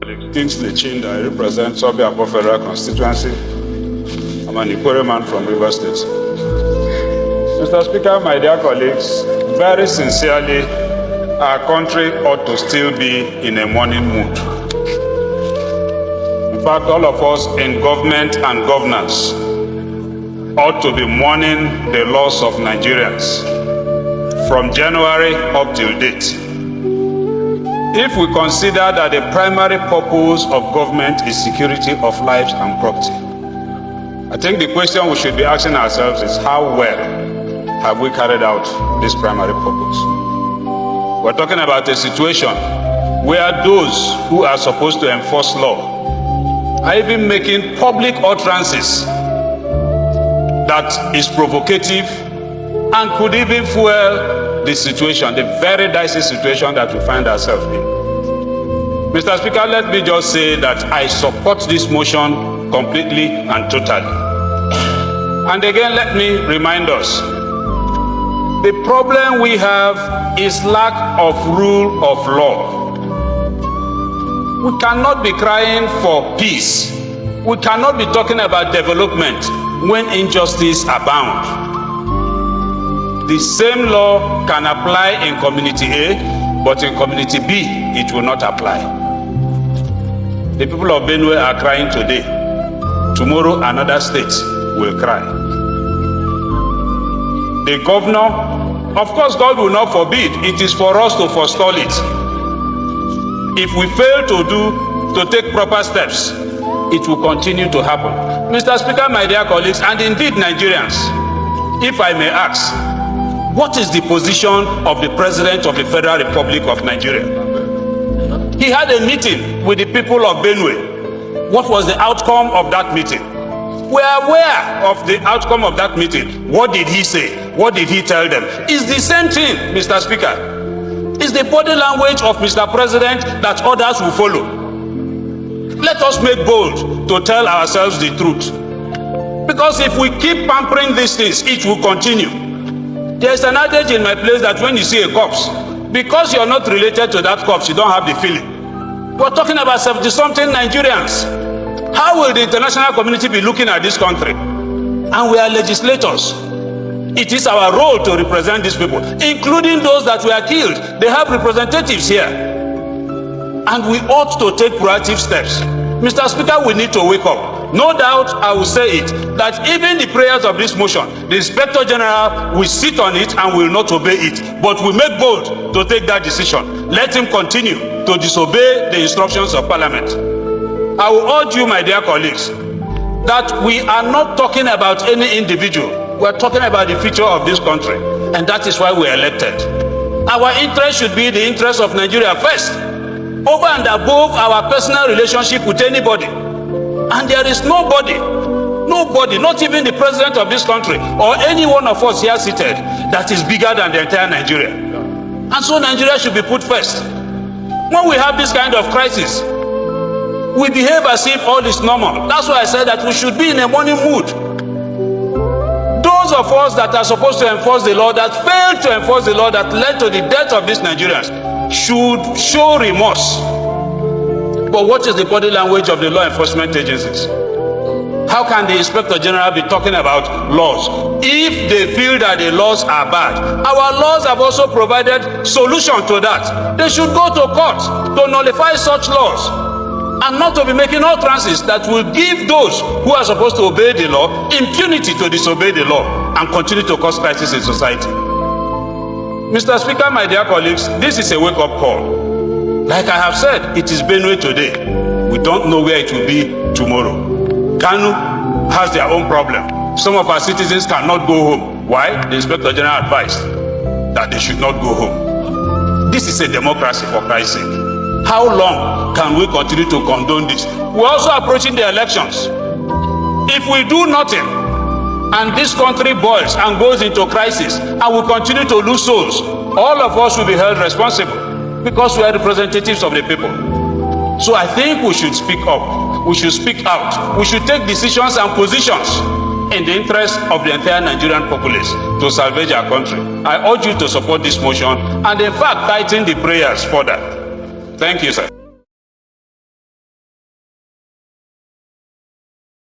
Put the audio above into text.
Kingsley Chinda, I represent Sobia Federal Constituency. I'm an Ikwere man from Rivers State. Mr. Speaker, my dear colleagues, very sincerely, our country ought to still be in a mourning mood. In fact, all of us in government and governance ought to be mourning the loss of Nigerians from January up till date. If we consider that the primary purpose of government is security of lives and property, I think the question we should be asking ourselves is how well have we carried out this primary purpose? We're talking about a situation where those who are supposed to enforce law are even making public utterances that is provocative and could even fuel the situation, the very dicey situation that we find ourselves in. Mr. Speaker, let me just say that I support this motion completely and totally. And again, let me remind us, the problem we have is lack of rule of law. We cannot be crying for peace. We cannot be talking about development when injustice abounds. The same law can apply in community A, but in community B, it will not apply. The people of Benue are crying today. Tomorrow, another state will cry. The governor, of course, God will not forbid. It is for us to forestall it. If we fail to take proper steps, it will continue to happen. Mr. Speaker, my dear colleagues, and indeed Nigerians, if I may ask, what is the position of the President of the Federal Republic of Nigeria? He had a meeting with the people of Benue. What was the outcome of that meeting? We are aware of the outcome of that meeting. What did he say? What did he tell them? It's the same thing, Mr. Speaker. It's the body language of Mr. President that others will follow. Let us make bold to tell ourselves the truth. Because if we keep pampering these things, it will continue. There's an adage in my place that when you see a corpse, because you're not related to that corpse, you don't have the feeling. We're talking about 70-something Nigerians. How will the international community be looking at this country? And we are legislators. It is our role to represent these people, including those that were killed. They have representatives here. And we ought to take proactive steps. Mr. Speaker, we need to wake up. No doubt, I will say it, that even the prayers of this motion, the Inspector General will sit on it and will not obey it. But we make bold to take that decision. Let him continue to disobey the instructions of Parliament. I will urge you, my dear colleagues, that we are not talking about any individual. We are talking about the future of this country. And that is why we are elected. Our interest should be the interest of Nigeria first, over and above our personal relationship with anybody. And there is nobody, not even the president of this country or any one of us here seated, that is bigger than the entire Nigeria. And so Nigeria should be put first. When we have this kind of crisis, we behave as if all is normal. That's why I said that we should be in a mourning mood. Those of us that are supposed to enforce the law, that failed to enforce the law, that led to the death of these Nigerians, should show remorse. But what is the body language of the law enforcement agencies? How can the Inspector General be talking about laws if they feel that the laws are bad? Our laws have also provided solution to that. They should go to court to nullify such laws and not to be making utterances that will give those who are supposed to obey the law impunity to disobey the law and continue to cause crisis in society. Mr. Speaker, my dear colleagues, this is a wake-up call. Like I have said, it is Benue today. We don't know where it will be tomorrow. Kanu has their own problem. Some of our citizens cannot go home. Why? The Inspector General advised that they should not go home. This is a democracy, for Christ's sake. How long can we continue to condone this? We're also approaching the elections. If we do nothing, and this country boils and goes into crisis, and we continue to lose souls, all of us will be held responsible because we are representatives of the people. So I think we should speak up. We should speak out. We should take decisions and positions in the interest of the entire Nigerian populace to salvage our country. I urge you to support this motion and in fact tighten the prayers further. Thank you, sir.